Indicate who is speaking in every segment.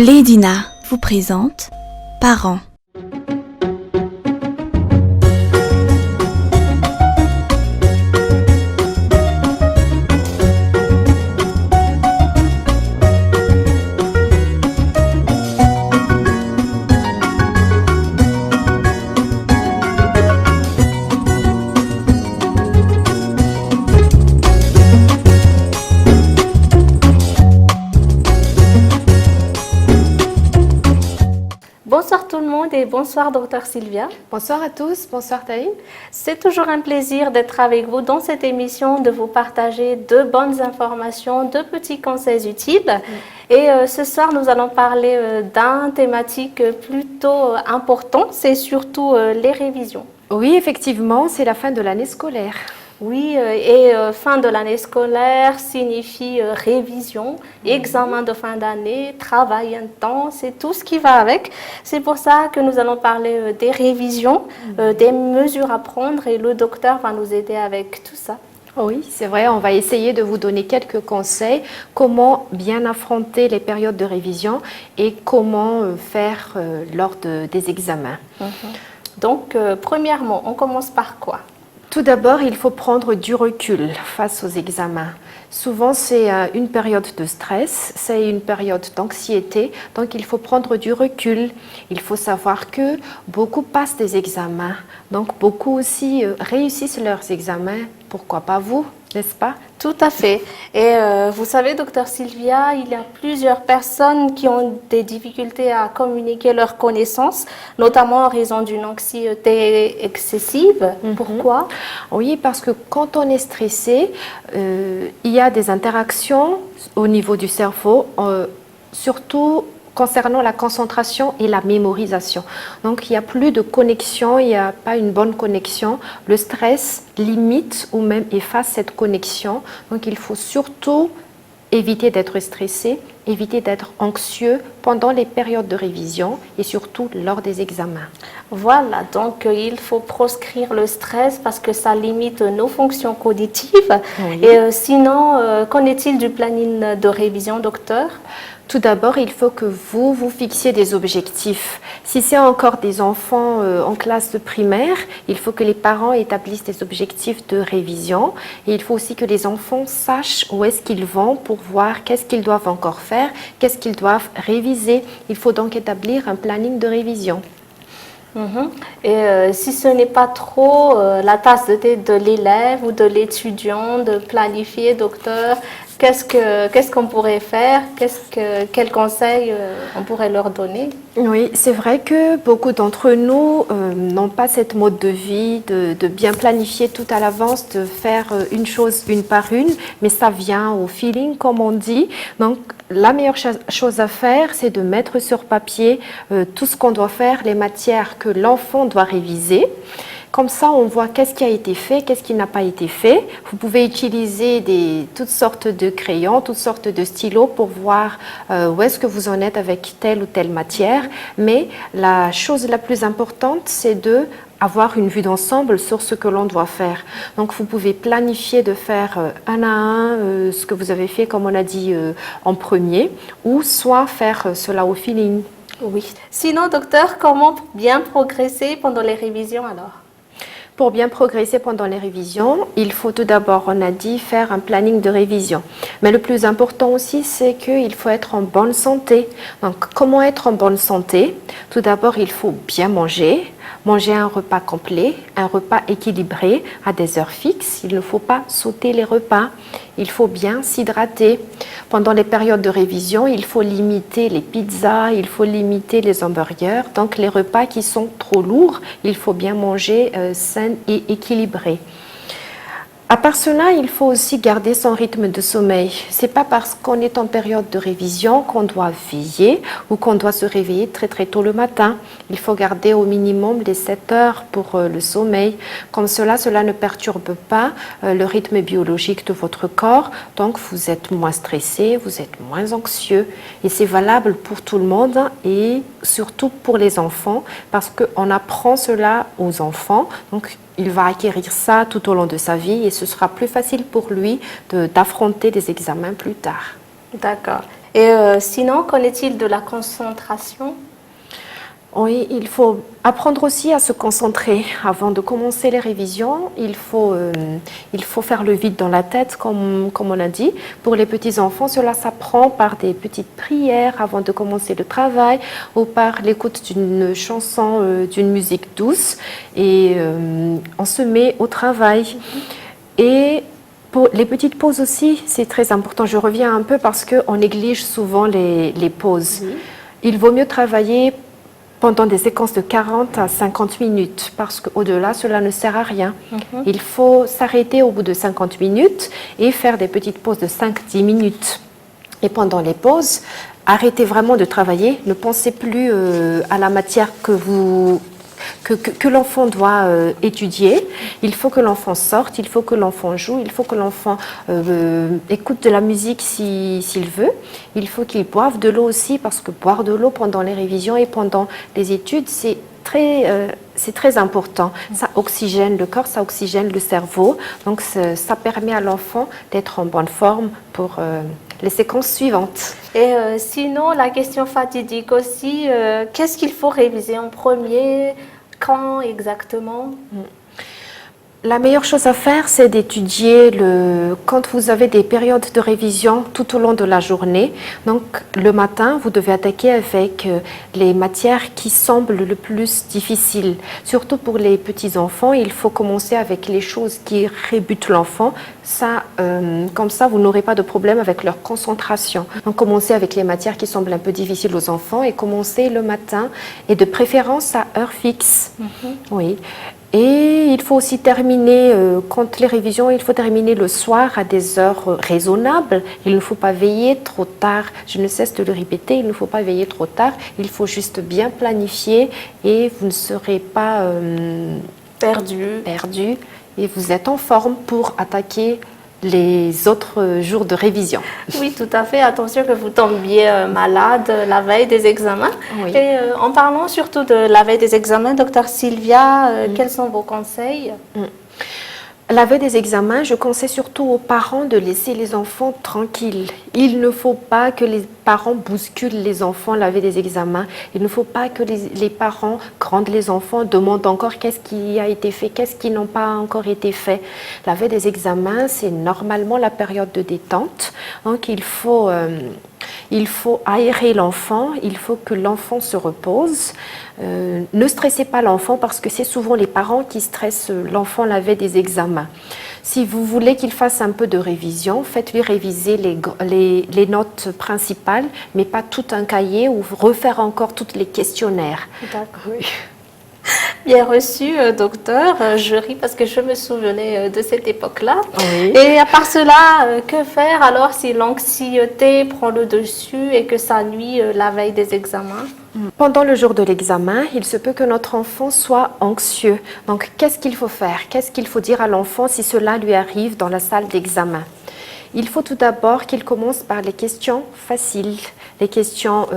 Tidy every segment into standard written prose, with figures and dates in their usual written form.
Speaker 1: Blédina vous présente Parents.
Speaker 2: Bonsoir tout le monde et bonsoir Dr Sylvia.
Speaker 3: Bonsoir à tous, bonsoir Taïn.
Speaker 2: C'est toujours un plaisir d'être avec vous dans cette émission, de vous partager de bonnes informations, de petits conseils utiles. Et ce soir, nous allons parler d'un thématique plutôt important, c'est surtout les révisions.
Speaker 3: Oui, effectivement, c'est la fin de l'année scolaire.
Speaker 2: Oui, et fin de l'année scolaire signifie révision, examen de fin d'année, travail intense, c'est tout ce qui va avec. C'est pour ça que nous allons parler des révisions, des mesures à prendre et le docteur va nous aider avec tout ça.
Speaker 3: Oui, c'est vrai, on va essayer de vous donner quelques conseils, comment bien affronter les périodes de révision et comment faire lors des examens.
Speaker 2: Donc, premièrement, on commence par quoi ?
Speaker 3: Tout d'abord, il faut prendre du recul face aux examens. Souvent, c'est une période de stress, c'est une période d'anxiété, donc il faut prendre du recul. Il faut savoir que beaucoup passent des examens, donc beaucoup aussi réussissent leurs examens. Pourquoi pas vous, n'est-ce pas ?
Speaker 2: Tout à fait. Et vous savez, docteur Sylvia, il y a plusieurs personnes qui ont des difficultés à communiquer leurs connaissances, notamment en raison d'une anxiété excessive. Pourquoi ?
Speaker 3: Oui, parce que quand on est stressé, il y a des interactions au niveau du cerveau, surtout concernant la concentration et la mémorisation. Donc, il n'y a plus de connexion, il n'y a pas une bonne connexion. Le stress limite ou même efface cette connexion. Donc, il faut surtout éviter d'être stressé, éviter d'être anxieux pendant les périodes de révision et surtout lors des examens.
Speaker 2: Voilà, donc il faut proscrire le stress parce que ça limite nos fonctions cognitives.
Speaker 3: Oui.
Speaker 2: Et sinon, qu'en est-il du planning de révision, docteur ?
Speaker 3: Tout d'abord, il faut que vous vous fixiez des objectifs. Si c'est encore des enfants en classe de primaire, il faut que les parents établissent des objectifs de révision. Et il faut aussi que les enfants sachent où est-ce qu'ils vont pour voir qu'est-ce qu'ils doivent encore faire, qu'est-ce qu'ils doivent réviser. Il faut donc établir un planning de révision.
Speaker 2: Et si ce n'est pas trop la tasse de thé de l'élève ou de l'étudiant de planifier, docteur, qu'est-ce qu'on pourrait faire? Quels conseils on pourrait leur donner?
Speaker 3: Oui, c'est vrai que beaucoup d'entre nous n'ont pas cette mode de vie de bien planifier tout à l'avance, de faire une chose une par une, mais ça vient au feeling, comme on dit. Donc, la meilleure chose à faire, c'est de mettre sur papier tout ce qu'on doit faire, les matières que l'enfant doit réviser. Comme ça, on voit qu'est-ce qui a été fait, qu'est-ce qui n'a pas été fait. Vous pouvez utiliser toutes sortes de crayons, toutes sortes de stylos pour voir où est-ce que vous en êtes avec telle ou telle matière. Mais la chose la plus importante, c'est de avoir une vue d'ensemble sur ce que l'on doit faire. Donc, vous pouvez planifier de faire un à un ce que vous avez fait, comme on a dit en premier, ou soit faire cela au feeling.
Speaker 2: Oui. Sinon, docteur, comment bien progresser pendant les révisions alors ?
Speaker 3: Pour bien progresser pendant les révisions, il faut tout d'abord, on a dit, faire un planning de révision. Mais le plus important aussi, c'est qu'il faut être en bonne santé. Donc, comment être en bonne santé ? Tout d'abord, il faut bien manger un repas complet, un repas équilibré à des heures fixes. Il ne faut pas sauter les repas. Il faut bien s'hydrater. Pendant les périodes de révision, il faut limiter les pizzas, il faut limiter les hamburgers. Donc, les repas qui sont trop lourds, il faut bien manger sain et équilibré. À part cela, il faut aussi garder son rythme de sommeil. C'est pas parce qu'on est en période de révision qu'on doit veiller ou qu'on doit se réveiller très très tôt le matin. Il faut garder au minimum les 7 heures pour le sommeil. Comme cela ne perturbe pas le rythme biologique de votre corps. Donc vous êtes moins stressé, vous êtes moins anxieux. Et c'est valable pour tout le monde et surtout pour les enfants parce qu'on apprend cela aux enfants. Donc il va acquérir ça tout au long de sa vie et ce sera plus facile pour lui d'affronter des examens plus tard.
Speaker 2: D'accord. Et sinon, qu'en est-il de la concentration?
Speaker 3: Oui, il faut apprendre aussi à se concentrer. Avant de commencer les révisions, il faut faire le vide dans la tête, comme on a dit. Pour les petits-enfants, cela s'apprend par des petites prières avant de commencer le travail ou par l'écoute d'une chanson, d'une musique douce. Et on se met au travail. Et pour les petites pauses aussi, c'est très important. Je reviens un peu parce qu'on néglige souvent les pauses.
Speaker 2: Oui.
Speaker 3: Il vaut mieux travailler pendant des séquences de 40 à 50 minutes, parce qu'au-delà, cela ne sert à rien. Il faut s'arrêter au bout de 50 minutes et faire des petites pauses de 5-10 minutes. Et pendant les pauses, arrêtez vraiment de travailler, ne pensez plus à la matière que l'enfant doit étudier. Il faut que l'enfant sorte, il faut que l'enfant joue, il faut que l'enfant écoute de la musique s'il veut. Il faut qu'il boive de l'eau aussi, parce que boire de l'eau pendant les révisions et pendant les études, c'est très important. Ça oxygène le corps, ça oxygène le cerveau. Donc ça permet à l'enfant d'être en bonne forme pour les séquences suivantes.
Speaker 2: Et sinon, la question fatidique aussi, qu'est-ce qu'il faut réviser en premier? Quand exactement?
Speaker 3: La meilleure chose à faire, c'est d'étudier quand vous avez des périodes de révision tout au long de la journée. Donc, le matin, vous devez attaquer avec les matières qui semblent le plus difficiles. Surtout pour les petits-enfants, il faut commencer avec les choses qui rebutent l'enfant. Comme ça, vous n'aurez pas de problème avec leur concentration. Donc, commencez avec les matières qui semblent un peu difficiles aux enfants et commencez le matin, et de préférence à heure fixe. Oui. Et il faut aussi terminer, quand les révisions, il faut terminer le soir à des heures raisonnables. Il ne faut pas veiller trop tard. Je ne cesse de le répéter, il ne faut pas veiller trop tard. Il faut juste bien planifier et vous ne serez pas perdu et vous êtes en forme pour attaquer les autres jours de révision.
Speaker 2: Oui, tout à fait. Attention que vous tombiez malade la veille des examens.
Speaker 3: Oui.
Speaker 2: Et en parlant surtout de la veille des examens, docteur Sylvia, quels sont vos conseils?
Speaker 3: La veille des examens, je conseille surtout aux parents de laisser les enfants tranquilles. Il ne faut pas que les parents bousculent les enfants la veille des examens. Il ne faut pas que les parents grondent les enfants, demandent encore qu'est-ce qui a été fait, qu'est-ce qui n'a pas encore été fait. La veille des examens, c'est normalement la période de détente. Donc il faut aérer l'enfant, il faut que l'enfant se repose. Ne stressez pas l'enfant, parce que c'est souvent les parents qui stressent l'enfant la veille des examens. Si vous voulez qu'il fasse un peu de révision, faites-lui réviser les notes principales, mais pas tout un cahier, ou refaire encore tous les questionnaires.
Speaker 2: D'accord. Oui. Bien reçu, docteur. Je ris parce que je me souvenais de cette époque-là.
Speaker 3: Oui.
Speaker 2: Et à part cela, que faire alors si l'anxiété prend le dessus et que ça nuit la veille des examens?
Speaker 3: Pendant le jour de l'examen, il se peut que notre enfant soit anxieux. Donc, qu'est-ce qu'il faut faire? Qu'est-ce qu'il faut dire à l'enfant si cela lui arrive dans la salle d'examen? Il faut tout d'abord qu'il commence par les questions faciles, les questions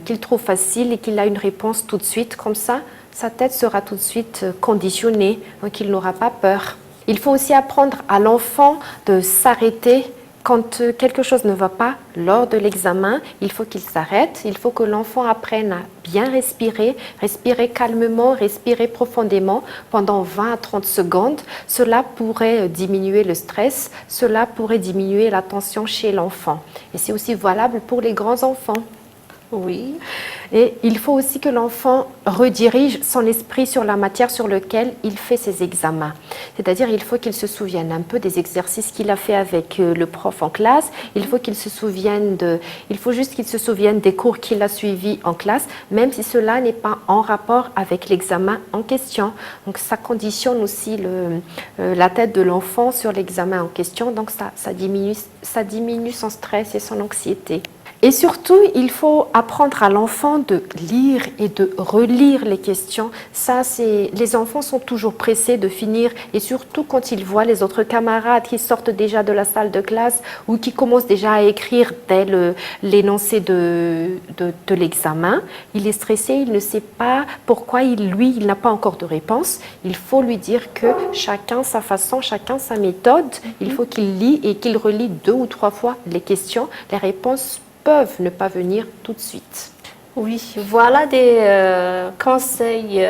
Speaker 3: qu'il trouve faciles et qu'il a une réponse tout de suite. Comme ça, sa tête sera tout de suite conditionnée, donc il n'aura pas peur. Il faut aussi apprendre à l'enfant de s'arrêter quand quelque chose ne va pas lors de l'examen. Il faut qu'il s'arrête, il faut que l'enfant apprenne à bien respirer, respirer calmement, respirer profondément pendant 20 à 30 secondes. Cela pourrait diminuer le stress, cela pourrait diminuer la tension chez l'enfant. Et c'est aussi valable pour les grands enfants.
Speaker 2: Oui.
Speaker 3: Et il faut aussi que l'enfant redirige son esprit sur la matière sur laquelle il fait ses examens. C'est-à-dire, il faut qu'il se souvienne un peu des exercices qu'il a fait avec le prof en classe. Il faut juste qu'il se souvienne des cours qu'il a suivis en classe, même si cela n'est pas en rapport avec l'examen en question. Donc, ça conditionne aussi la tête de l'enfant sur l'examen en question. Donc, ça diminue son stress et son anxiété. Et surtout, il faut apprendre à l'enfant de lire et de relire les questions. Les enfants sont toujours pressés de finir, et surtout quand ils voient les autres camarades qui sortent déjà de la salle de classe ou qui commencent déjà à écrire dès l'énoncé de l'examen. Il est stressé, il ne sait pas pourquoi il n'a pas encore de réponse. Il faut lui dire que chacun sa façon, chacun sa méthode. Il faut qu'il lit et qu'il relit 2 ou 3 fois les questions. Les réponses peuvent ne pas venir tout de suite.
Speaker 2: Oui, voilà des conseils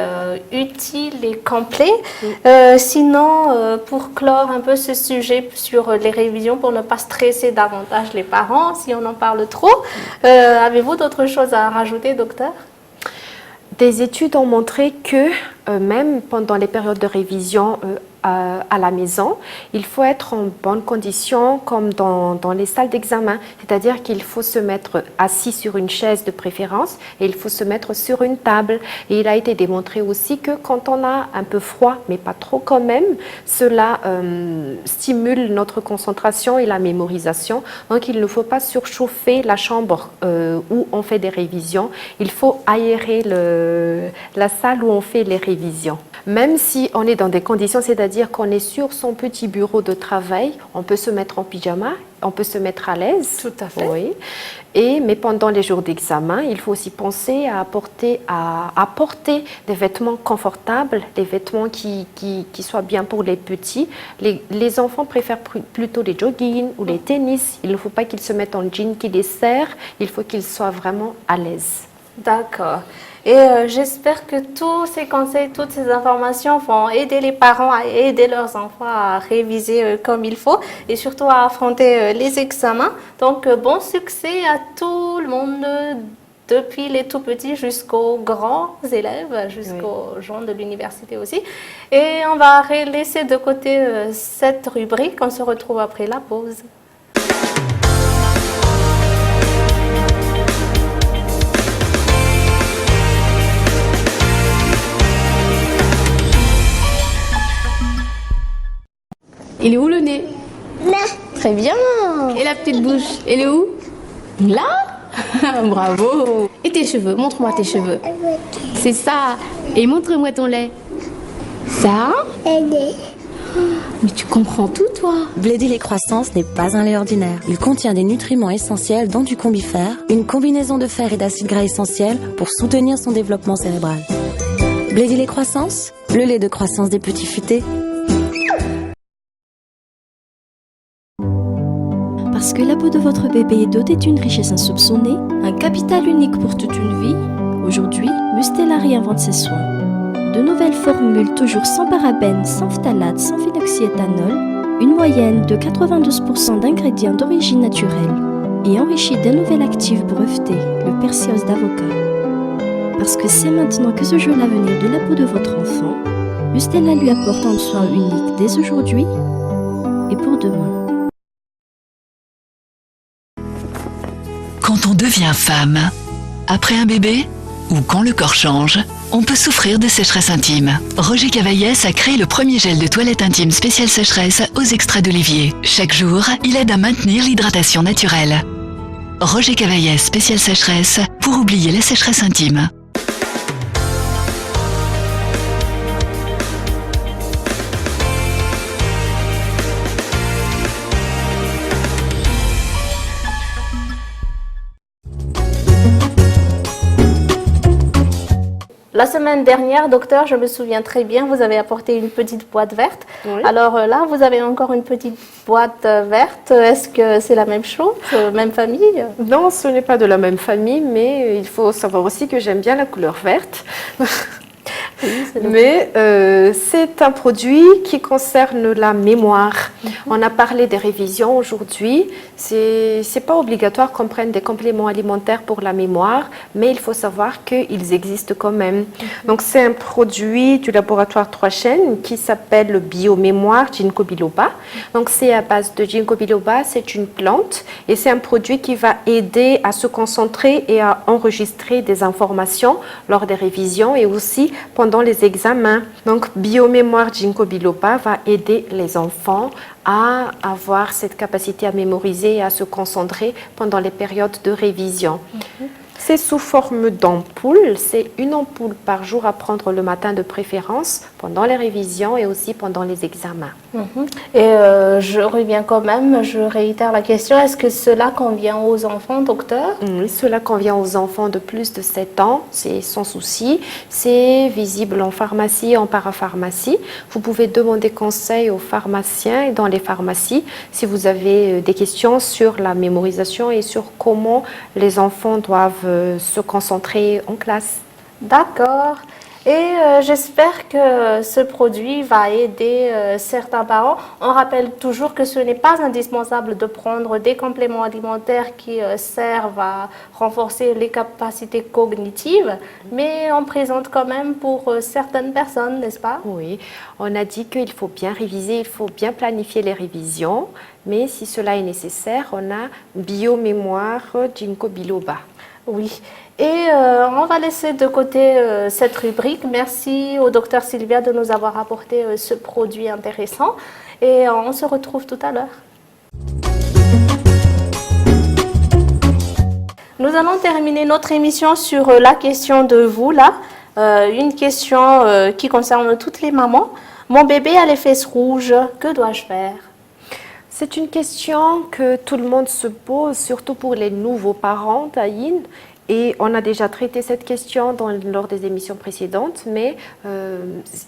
Speaker 2: utiles et complets. Sinon, pour clore un peu ce sujet sur les révisions, pour ne pas stresser davantage les parents, si on en parle trop, avez-vous d'autres choses à rajouter, docteur?
Speaker 3: Des études ont montré que même pendant les périodes de révision à la maison, il faut être en bonne condition comme dans les salles d'examen. C'est-à-dire qu'il faut se mettre assis sur une chaise de préférence et il faut se mettre sur une table. Et il a été démontré aussi que quand on a un peu froid, mais pas trop quand même, cela stimule notre concentration et la mémorisation. Donc il ne faut pas surchauffer la chambre où on fait des révisions. Il faut aérer la salle où on fait les révisions. Même si on est dans des conditions, c'est-à-dire qu'on est sur son petit bureau de travail, on peut se mettre en pyjama, on peut se mettre à l'aise.
Speaker 2: Tout à fait.
Speaker 3: Oui. Mais pendant les jours d'examen, il faut aussi penser à apporter des vêtements confortables, des vêtements qui soient bien pour les petits. Les enfants préfèrent plutôt les joggings ou les tennis. Il ne faut pas qu'ils se mettent en jean qui les serre, il faut qu'ils soient vraiment à l'aise.
Speaker 2: D'accord. Et j'espère que tous ces conseils, toutes ces informations vont aider les parents à aider leurs enfants à réviser comme il faut et surtout à affronter les examens. Donc, bon succès à tout le monde, depuis les tout petits jusqu'aux grands élèves, jusqu'aux gens de l'université aussi. Et on va laisser de côté cette rubrique. On se retrouve après la pause.
Speaker 4: Il est où le nez?
Speaker 5: Là.
Speaker 4: Très bien. Et la petite bouche, elle est où? Là. Bravo. Et tes cheveux, montre-moi tes cheveux. C'est ça. Et montre-moi ton lait. Ça. Mais tu comprends tout, toi.
Speaker 6: Blé lait croissance n'est pas un lait ordinaire. Il contient des nutriments essentiels dont du combifère, une combinaison de fer et d'acides gras essentiels pour soutenir son développement cérébral. Blé lait croissance, le lait de croissance des petits futés.
Speaker 1: Parce que la peau de votre bébé est dotée d'une richesse insoupçonnée, un capital unique pour toute une vie, aujourd'hui, Mustela réinvente ses soins. De nouvelles formules toujours sans parabènes, sans phtalates, sans phenoxyéthanol, une moyenne de 92% d'ingrédients d'origine naturelle et enrichie d'un nouvel actif breveté, le persiose d'avocat. Parce que c'est maintenant que se joue l'avenir de la peau de votre enfant, Mustela lui apporte un soin unique dès aujourd'hui et pour demain.
Speaker 7: Quand on devient femme, après un bébé ou quand le corps change, on peut souffrir de sécheresse intime. Roger Cavaillès a créé le premier gel de toilette intime spécial sécheresse aux extraits d'olivier. Chaque jour, il aide à maintenir l'hydratation naturelle. Roger Cavaillès spécial sécheresse pour oublier la sécheresse intime.
Speaker 2: La semaine dernière, docteur, je me souviens très bien, vous avez apporté une petite boîte verte. Oui. Alors là, vous avez encore une petite boîte verte. Est-ce que c'est la même chose, même famille?
Speaker 3: Non, ce n'est pas de la même famille, mais il faut savoir aussi que j'aime bien la couleur verte. Oui, mais c'est un produit qui concerne la mémoire. On a parlé des révisions aujourd'hui. C'est pas obligatoire qu'on prenne des compléments alimentaires pour la mémoire, mais il faut savoir qu'ils existent quand même. Donc c'est un produit du laboratoire 3 chaînes qui s'appelle le Biomémoire Ginkgo biloba. Donc c'est à base de Ginkgo biloba, c'est une plante et c'est un produit qui va aider à se concentrer et à enregistrer des informations lors des révisions et aussi pendant les examens. Donc, Biomémoire Ginkgo biloba va aider les enfants à avoir cette capacité à mémoriser et à se concentrer pendant les périodes de révision. C'est sous forme d'ampoule. C'est une ampoule par jour à prendre le matin de préférence, pendant les révisions et aussi pendant les examens.
Speaker 2: Et je reviens quand même, je réitère la question, est-ce que cela convient aux enfants, docteur?
Speaker 3: Cela convient aux enfants de plus de 7 ans, c'est sans souci. C'est visible en pharmacie, en parapharmacie. Vous pouvez demander conseil aux pharmaciens et dans les pharmacies si vous avez des questions sur la mémorisation et sur comment les enfants doivent se concentrer en classe.
Speaker 2: D'accord. Et j'espère que ce produit va aider certains parents. On rappelle toujours que ce n'est pas indispensable de prendre des compléments alimentaires qui servent à renforcer les capacités cognitives, mais on présente quand même pour certaines personnes, n'est-ce pas?
Speaker 3: Oui, on a dit qu'il faut bien réviser, il faut bien planifier les révisions, mais si cela est nécessaire, on a biomémoire Ginkgo biloba.
Speaker 2: Oui, et on va laisser de côté cette rubrique. Merci au docteur Sylvia de nous avoir apporté ce produit intéressant et on se retrouve tout à l'heure. Nous allons terminer notre émission sur la question de vous là, une question qui concerne toutes les mamans. Mon bébé a les fesses rouges, que dois-je faire?
Speaker 3: C'est une question que tout le monde se pose, surtout pour les nouveaux parents, Taïn. Et on a déjà traité cette question lors des émissions précédentes, mais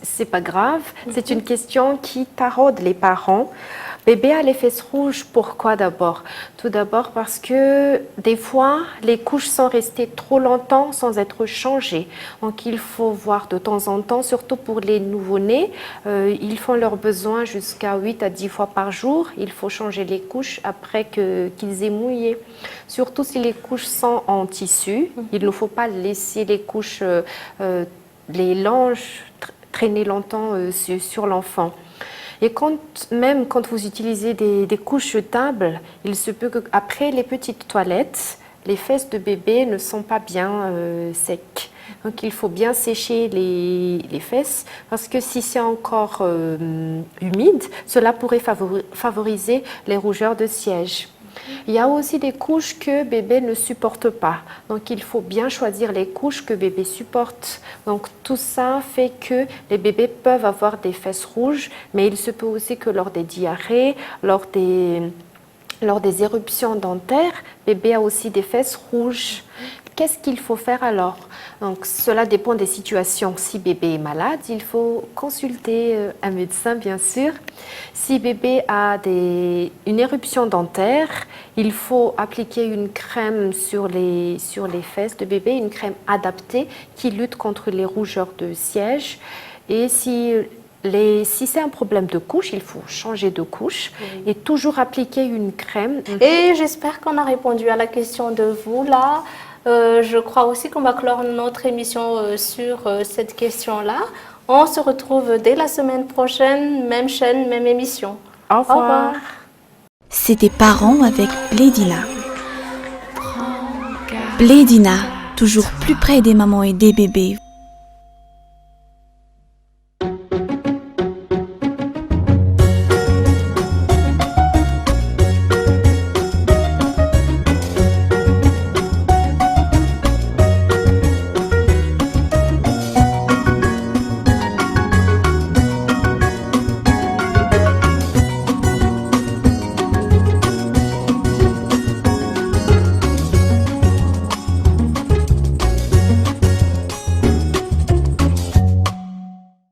Speaker 3: c'est pas grave. C'est une question qui taraude les parents. Bébé a les fesses rouges, pourquoi d'abord? Tout d'abord parce que des fois, les couches sont restées trop longtemps sans être changées. Donc il faut voir de temps en temps, surtout pour les nouveau-nés, ils font leurs besoins jusqu'à 8 à 10 fois par jour. Il faut changer les couches après qu'ils aient mouillé. Surtout si les couches sont en tissu, il ne faut pas laisser les couches, les langes traîner longtemps sur l'enfant. Et même quand vous utilisez des couches jetables, il se peut qu'après les petites toilettes, les fesses de bébé ne sont pas bien secs. Donc il faut bien sécher les fesses parce que si c'est encore humide, cela pourrait favoriser les rougeurs de siège. Il y a aussi des couches que bébé ne supporte pas. Donc, il faut bien choisir les couches que bébé supporte. Donc, tout ça fait que les bébés peuvent avoir des fesses rouges, mais il se peut aussi que lors des diarrhées, lors des éruptions dentaires, bébé a aussi des fesses rouges. Qu'est-ce qu'il faut faire alors? Donc, cela dépend des situations. Si bébé est malade, il faut consulter un médecin, bien sûr. Si bébé a une éruption dentaire, il faut appliquer une crème sur les fesses de bébé, une crème adaptée qui lutte contre les rougeurs de siège. Et si c'est un problème de couche, il faut changer de couche et toujours appliquer une crème.
Speaker 2: Et j'espère qu'on a répondu à la question de vous là. Je crois aussi qu'on va clore notre émission sur cette question-là. On se retrouve dès la semaine prochaine, même chaîne, même émission.
Speaker 3: Au revoir.
Speaker 5: C'était Parents avec Blédina. Blédina, toujours plus près des mamans et des bébés.